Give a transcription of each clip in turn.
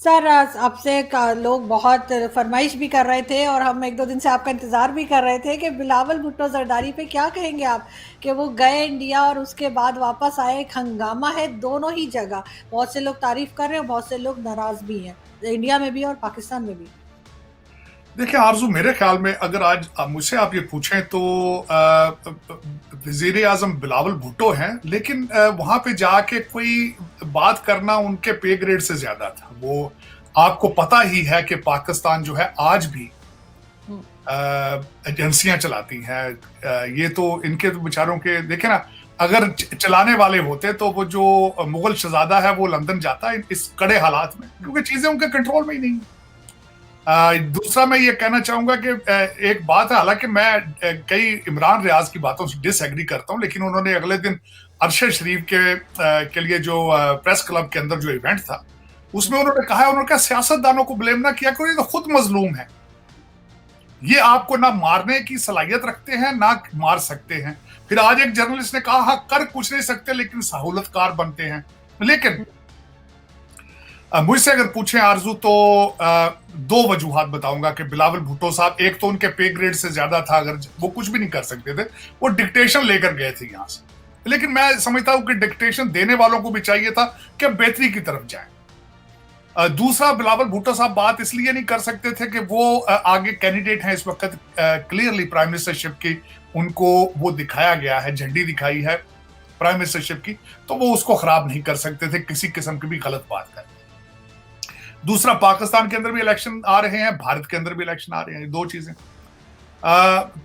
Sir आपसे लोग बहुत फरमाइश भी कर रहे थे और हम एक दो दिन से आपका इंतजार भी कर रहे थे कि बिलावल भुट्टो जरदारी पे क्या कहेंगे आप, कि वो गए इंडिया और उसके बाद वापस आए। एक हंगामा है दोनों ही जगह। बहुत से लोग तारीफ कर रहे हैं, बहुत से लोग नाराज भी हैं, इंडिया में भी और पाकिस्तान में भी। देखिए आरजू, मेरे ख्याल में अगर आज मुझसे आप ये पूछें तो वजीर आजम बिलावल भुट्टो हैं, लेकिन वहां पे जाके कोई बात करना उनके पे ग्रेड से ज्यादा था। वो आपको पता ही है कि पाकिस्तान जो है आज भी हम्म। एजेंसियां चलाती हैं। ये तो इनके तो बेचारों के देखे ना, अगर चलाने वाले होते तो वो जो मुगल शहजादा है वो लंदन जाता है इस कड़े हालात में, क्योंकि चीजें उनके कंट्रोल में ही नहीं। दूसरा मैं ये कहना चाहूंगा कि एक बात है, हालांकि मैं कई इमरान रियाज की बातों से डिसएग्री करता हूं, लेकिन उन्होंने अगले दिन अरशद शरीफ के लिए जो प्रेस क्लब के अंदर जो इवेंट था उसमें उन्होंने कहा सियासतदानों को ब्लेम ना किया करो, ये तो खुद मजलूम है, ये आपको ना मारने की सलाहियत रखते हैं ना मार सकते हैं। फिर आज एक जर्नलिस्ट ने कहा हाँ कर कुछ नहीं सकते लेकिन सहूलतकार बनते हैं। लेकिन मुझसे अगर पूछें आरजू तो दो वजूहात बताऊंगा कि बिलावल भुट्टो साहब, एक तो उनके पे ग्रेड से ज्यादा था, अगर वो कुछ भी नहीं कर सकते थे, वो डिक्टेशन लेकर गए थे यहां से। लेकिन मैं समझता हूं कि डिक्टेशन देने वालों को भी चाहिए था कि बेहतरी की तरफ जाए। दूसरा, बिलावल भुट्टो साहब बात इसलिए नहीं कर सकते थे कि वो आगे कैंडिडेट हैं इस वक्त, क्लियरली प्राइम मिनिस्टरशिप की उनको वो दिखाया गया है, झंडी दिखाई है प्राइम मिनिस्टरशिप की, तो वो उसको खराब नहीं कर सकते थे किसी किस्म की भी गलत बात कर। दूसरा, पाकिस्तान के अंदर भी इलेक्शन आ रहे हैं, भारत के अंदर भी इलेक्शन आ रहे हैं, दो चीजें।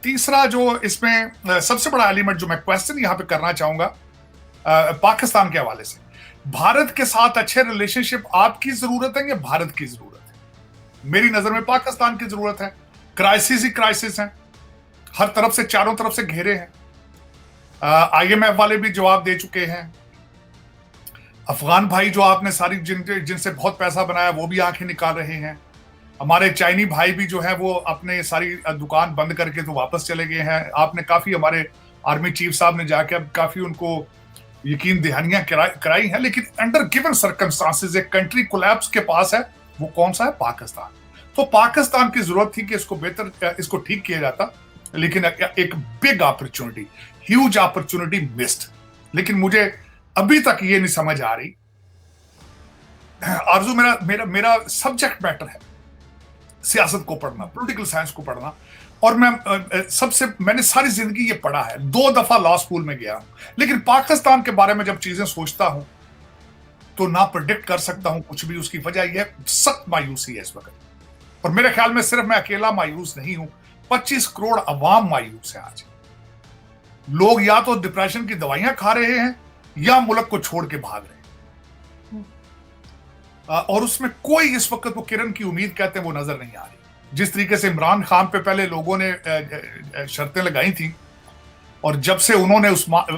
तीसरा जो इसमें सबसे बड़ा एलिमेंट जो मैं क्वेश्चन यहां पे करना चाहूंगा पाकिस्तान के हवाले से, भारत के साथ अच्छे रिलेशनशिप आपकी जरूरत है या भारत की जरूरत है? मेरी नजर में पाकिस्तान की जरूरत है। क्राइसिस ही क्राइसिस है, हर तरफ से, चारों तरफ से घेरे हैं। आईएमएफ वाले भी जवाब दे चुके हैं। अफगान भाई जो आपने सारी जिनसे बहुत पैसा बनाया वो भी आंखें निकाल रहे हैं। हमारे चाइनी भाई भी जो है वो अपने सारी दुकान बंद करके तो वापस चले गए हैं। आपने काफी, हमारे आर्मी चीफ साहब ने जाके अब काफी उनको यकीन दहानियां कराई हैं, लेकिन अंडर गिवन सर्कमस्टांसेस एक कंट्री कोलैप्स के पास है, वो कौन सा है? पाकिस्तान। तो पाकिस्तान की जरूरत थी कि इसको ठीक किया जाता, लेकिन एक big opportunity, huge opportunity missed. लेकिन मुझे अभी तक ये नहीं समझ आ रही आरजू, मेरा मेरा मेरा सब्जेक्ट मैटर है सियासत को पढ़ना, पॉलिटिकल साइंस को पढ़ना, और मैंने सारी जिंदगी ये पढ़ा है, 2 दफा लॉ स्कूल में गया हूं, लेकिन पाकिस्तान के बारे में जब चीजें सोचता हूं तो ना प्रिडिक्ट कर सकता हूं कुछ भी। उसकी वजह यह सख्त मायूसी है इस वक्त, और मेरे ख्याल में सिर्फ मैं अकेला मायूस नहीं हूं, 25 करोड़ अवाम मायूस है आज। लोग या तो डिप्रेशन की दवाइयां खा रहे हैं या मुल्क को छोड़ के भाग रहे हैं, और उसमें कोई इस वक्त वो किरण की उम्मीद कहते हैं वो नजर नहीं आ रही। जिस तरीके से इमरान खान पे पहले लोगों ने शर्तें लगाई थी, और जब से उन्होंने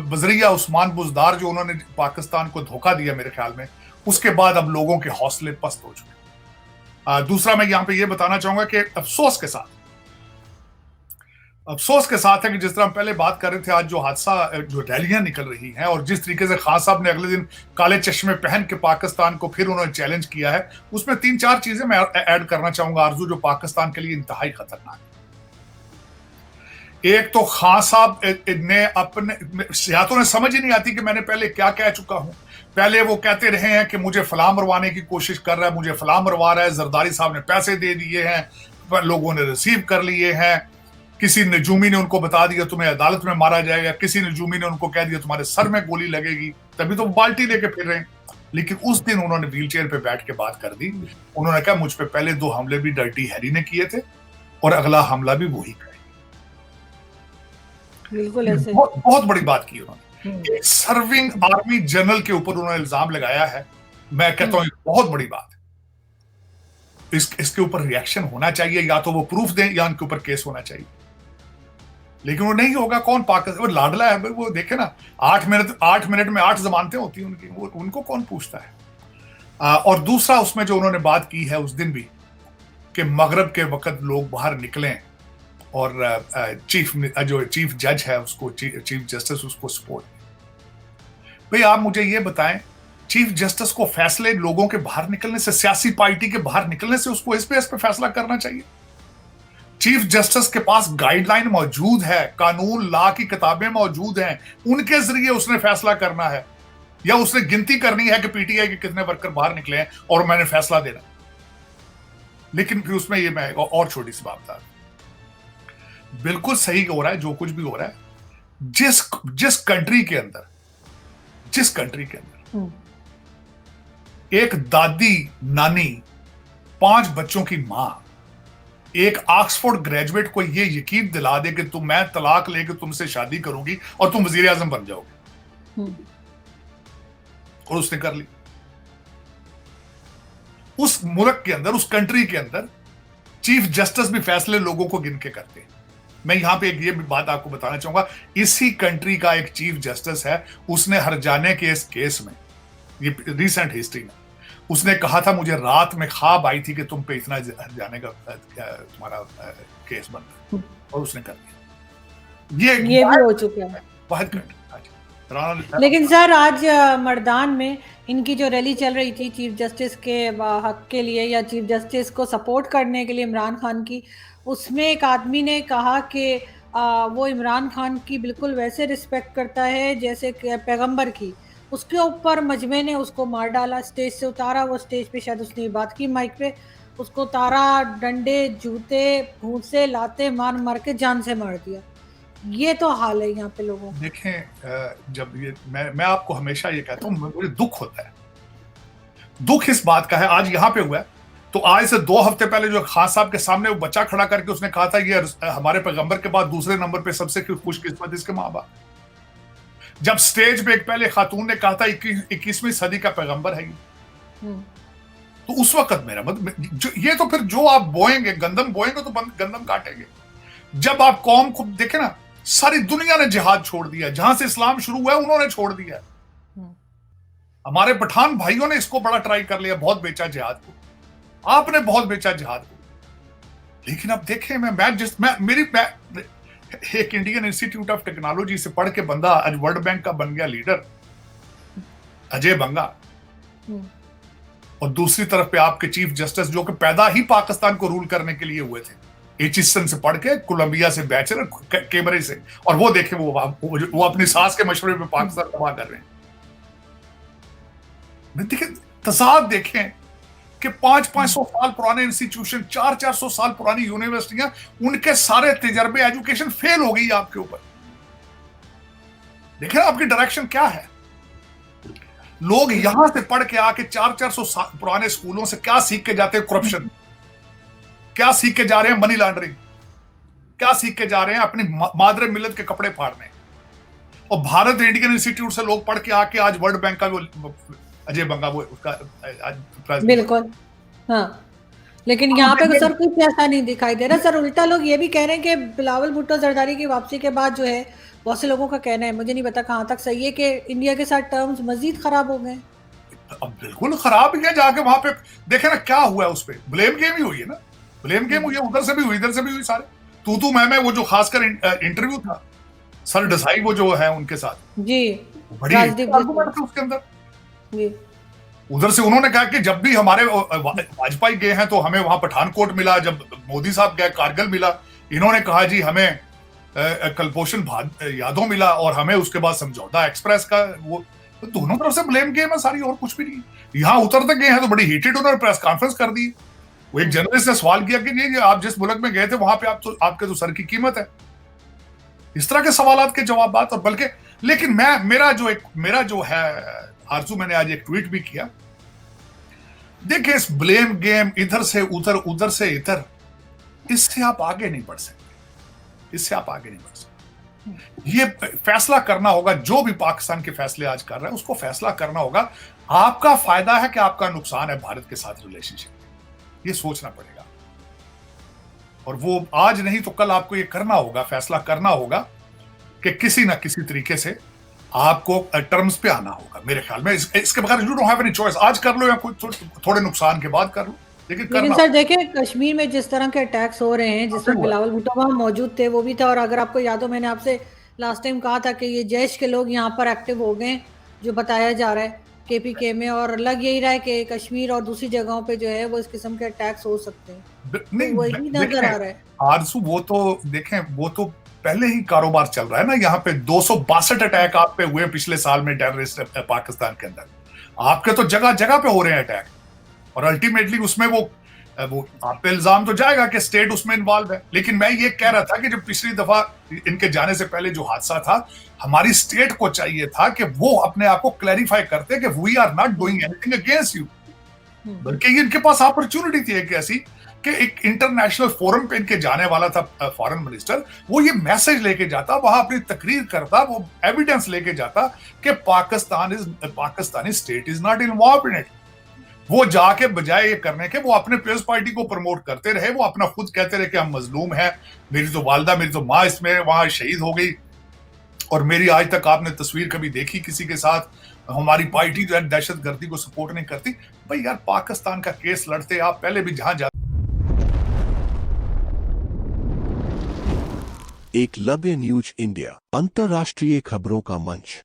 बजरिया उस्मान बुजदार जो उन्होंने पाकिस्तान को धोखा दिया मेरे ख्याल में, उसके बाद अब लोगों के हौसले पस्त हो चुके। दूसरा, मैं यहां पे ये बताना चाहूंगा कि अफसोस के साथ है कि जिस तरह हम पहले बात कर रहे थे, आज जो हादसा, जो रैलियां निकल रही हैं, और जिस तरीके से खान साहब ने अगले दिन काले चश्मे पहन के पाकिस्तान को फिर उन्होंने चैलेंज किया है, उसमें 3-4 चीजें मैं ऐड करना चाहूंगा आरजू, जो पाकिस्तान के लिए इंतहाई खतरनाक है। एक तो खान साहब ने अपने, सियासतों ने समझ ही नहीं आती कि मैंने पहले क्या कह चुका हूं। पहले वो कहते रहे हैं कि मुझे फलां मरवाने की कोशिश कर रहा है, मुझे फलां मरवा रहा है, जरदारी साहब ने पैसे दे दिए हैं, लोगों ने रिसीव कर लिए हैं, किसी नजूमी ने उनको बता दिया तुम्हें अदालत में मारा जाएगा, किसी नजूमी ने उनको कह दिया तुम्हारे सर में गोली लगेगी, तभी तो बाल्टी लेके फिर रहे हैं। लेकिन उस दिन उन्होंने व्हील चेयर पे बैठ के बात कर दी। उन्होंने कहा मुझ पे पहले 2 हमले भी डर्टी हैरी ने किए थे और अगला हमला भी वही करेगा। बिल्कुल ऐसे। बहुत बहुत बड़ी बात की उन्होंने, एक सर्विंग आर्मी जनरल के ऊपर उन्होंने इल्जाम लगाया है। मैं कहता हूं बहुत बड़ी बात है। इसके ऊपर रिएक्शन होना चाहिए, या तो वो प्रूफ दें या उनके ऊपर केस होना चाहिए, लेकिन वो नहीं होगा। कौन पाकिस्तान, वो लाडला है, वो देखे ना, 8 मिनट में 8 जमानतें होती हैं उनकी, उनको कौन पूछता है। और दूसरा, उसमें जो उन्होंने बात की है उस दिन भी, कि मगरब के वक्त लोग बाहर निकलें और चीफ जज है उसको, चीफ जस्टिस उसको सपोर्ट। भाई आप मुझे ये बताएं चीफ जस्टिस को फैसले लोगों के बाहर निकलने से, सियासी पार्टी के बाहर निकलने से उसको इस पे फैसला करना चाहिए। चीफ जस्टिस के पास गाइडलाइन मौजूद है, कानून लॉ की किताबें मौजूद हैं, उनके जरिए उसने फैसला करना है, या उसने गिनती करनी है कि पीटीआई के कितने वर्कर बाहर निकले हैं और मैंने फैसला देना। लेकिन फिर उसमें ये मैं और छोटी सी बात था, बिल्कुल सही हो रहा है जो कुछ भी हो रहा है, जिस कंट्री के अंदर एक दादी नानी, 5 बच्चों की मां, एक ऑक्सफोर्ड ग्रेजुएट को ये यकीन दिला दे कि मैं तलाक लेके तुमसे शादी करूंगी और तुम वजीर आजम बन जाओगे, और उसने कर ली। उस मुल्क के अंदर, उस कंट्री के अंदर चीफ जस्टिस भी फैसले लोगों को गिन के करते हैं। मैं यहां पे एक ये भी बात आपको बताना चाहूंगा, इसी कंट्री का एक चीफ जस्टिस है, उसने हरजाने के इस केस में, ये रिसेंट हिस्ट्री में, उसने कहा था मुझे रात में ख्वाब आई थी कि तुम पे इतना हरजाने का तुम्हारा केस बन रहा है, और उसने कर दिया। ये भी हो चुका है बहुत। लेकिन सर आज मर्दान में इनकी जो रैली चल रही थी चीफ जस्टिस के हक के लिए, या चीफ जस्टिस को सपोर्ट करने के लिए इमरान खान की, उसमें एक आदमी ने कहा कि वो इमरान खान की बिल्कुल वैसे रिस्पेक्ट करता है जैसे पैगंबर की। उसके ऊपर मजमे ने उसको मार डाला, स्टेज से उतारा। वो स्टेज पे शायद उसने बात की माइक पे, उसको उतारा, डंडे, जूते, भूसे, लाते मार मार के जान से मार दिया। ये तो हाल है यहाँ पे लोगों। देखें, जब ये मैं आपको हमेशा ये कहता हूँ, मुझे दुख होता है, दुख इस बात का है, आज यहाँ पे हुआ है, तो आज से 2 हफ्ते पहले जो खान साहब के सामने वो बच्चा खड़ा करके उसने कहा था ये हमारे पैगंबर के बाद दूसरे नंबर पे सबसे खुशकिस्मत इसके माँ बाप। जब स्टेज पे एक पहले खातून ने कहा था 21वीं सदी का पैगंबर है ये, तो उस वक्त मेरा मतलब ये तो फिर जो आप बोएंगे, गंदम बोएंगे तो गंदम काटेंगे। जब आप कौम को देखे ना, सारी दुनिया ने जिहाद छोड़ दिया, जहां से इस्लाम शुरू हुआ है उन्होंने छोड़ दिया। हमारे पठान भाइयों ने इसको बड़ा ट्राई कर लिया, बहुत बेचा जिहाद को, आपने बहुत बेचा जिहाद को। लेकिन अब देखें, मैं एक इंडियन इंस्टीट्यूट ऑफ टेक्नोलॉजी से पढ़ के बंदा आज वर्ल्ड बैंक का बन गया लीडर, अजय बंगा, और दूसरी तरफ पे आपके चीफ जस्टिस जो कि पैदा ही पाकिस्तान को रूल करने के लिए हुए थे, एचिसन से पढ़ के, कोलंबिया से बैचलर, कैमरे से, और वो देखें वो अपनी सास के मशवरे में पाकिस्तान तबाह कर रहे हैं। देखें तजाद, देखें कि 500-500 साल पुराने इंस्टीट्यूशन, 400-400 साल पुरानी यूनिवर्सिटियां, उनके सारे तजर्बे, एजुकेशन फेल हो गई आपके ऊपर। देखें आपकी डायरेक्शन क्या है। लोग यहां से पढ़ के आके 400-400 साल पुराने स्कूलों से क्या सीख के जाते हैं? करप्शन। क्या सीख के जा रहे हैं? Money laundering. क्या सीख के जा रहे हैं? अपनी मादरे मिल्लत के कपड़े फाड़ने। और भारत इंडियन इंस्टीट्यूट से लोग पढ़ के आके आज वर्ल्ड बैंक का वो अजय बंगा, वो उसका बिल्कुल, हाँ। लेकिन यहाँ पे सर कुछ ऐसा नहीं दिखाई दे रहा सर। उल्टा लोग ये भी कह रहे हैं कि बिलावल भुट्टो जरदारी की वापसी के बाद जो है, बहुत से लोगों का कहना है, मुझे नहीं पता कहाँ तक सही है, कि इंडिया के साथ टर्म्स मजीद खराब हो गए। अब बिल्कुल खराब ही है। जाके वहां पे देखे ना क्या हुआ है, उस पर ब्लेम गेम ही हुई है ना, ब्लेम गेम हुई है, उधर से भी हुई, इधर से भी हुई, सारे तू मैं वो जो खासकर इंटरव्यू था सर डसाई वो जो है उनके साथ जी, बड़ी उसके अंदर जी। उधर से उन्होंने कहा कि जब भी हमारे वाजपेयी गए हैं तो हमें वहां पठानकोट मिला, जब मोदी साहब गए कारगिल मिला, इन्होंने कहा जी हमें कलपोषण यादव मिला, और हमें उसके बाद समझौता एक्सप्रेस का वो, तो दोनों तरफ से ब्लेम गेम है सारी, और कुछ भी नहीं। यहाँ उतरते गए हैं तो बड़ी हीटेड उन्होंने प्रेस कॉन्फ्रेंस कर दी। वो एक जर्नलिस्ट ने सवाल किया कि ये आप जिस मुल्क में गए थे वहां पे आपके तो सर की कीमत है। इस तरह के सवालात के जवाब बात, और बल्कि लेकिन मेरा जो है आरजू, मैंने आज एक ट्वीट भी किया, देखिए इस ब्लेम गेम, इधर से उधर, उधर से इधर, इससे आप आगे नहीं बढ़ सकते, इससे आप आगे नहीं बढ़ सकते। ये फैसला करना होगा, जो भी पाकिस्तान के फैसले आज कर रहा है उसको फैसला करना होगा, आपका फायदा है कि आपका नुकसान है भारत के साथ रिलेशनशिप, ये सोचना पड़ेगा। और वो आज नहीं तो कल आपको ये करना होगा, फैसला करना होगा कि किसी ना किसी तरीके से आपको टर्म्स पे आना होगा। मेरे ख्याल में इसके बगैर you don't have any choice. आज कर लो या थोड़े नुकसान के बाद कर लो, लेकिन सर देखिए कश्मीर में जिस तरह के अटैक्स हो रहे हैं, जिसमें बिलावल भुट्टो वहां मौजूद थे, वो भी था। और अगर आपको याद हो, मैंने आपसे लास्ट टाइम कहा था कि ये जैश के लोग यहाँ पर एक्टिव हो गए, जो बताया जा रहा है केपीके में, और लग यही रहा है कि कश्मीर और दूसरी जगहों पे जो है वो इस किस्म के अटैक्स हो सकते हैं, तो नहीं वही नजर आ देखें रहा है। आरजू, वो तो देखें, वो तो पहले ही कारोबार चल रहा है ना। यहाँ पे 262 अटैक आप पे हुए पिछले साल में टेररिस्ट पाकिस्तान के अंदर। आपके तो जगह जगह पे हो रहे हैं अटैक, और अल्टीमेटली उसमें वो आप पे इल्जाम तो जाएगा कि स्टेट उसमें इन्वॉल्व है। लेकिन मैं ये कह रहा था कि जब पिछली दफा इनके जाने से पहले जो हादसा था, हमारी स्टेट को चाहिए था कि वो अपने आप को क्लैरिफाई करते कि we are not doing anything against you, बल्कि इनके पास अपॉर्चुनिटी थी एक ऐसी कि एक इंटरनेशनल फोरम पे इनके जाने वाला था फॉरेन मिनिस्टर, वो ये मैसेज लेके जाता, वहां अपनी तकरीर करता, वो एविडेंस लेके जाता कि Pakistani state is not involve in it. वो जाके बजाय ये करने के वो अपने पीपल्स पार्टी को प्रमोट करते रहे, वो अपना खुद कहते रहे कि हम मजलूम हैं, मेरी तो वालदा, मेरी तो माँ इसमें वहां शहीद हो गई, और मेरी आज तक आपने तस्वीर कभी देखी किसी के साथ, हमारी पार्टी जो है दहशत गर्दी को सपोर्ट नहीं करती। भाई यार, पाकिस्तान का केस लड़ते आप पहले भी जहां एकलव्य न्यूज इंडिया, अंतर्राष्ट्रीय खबरों का मंच।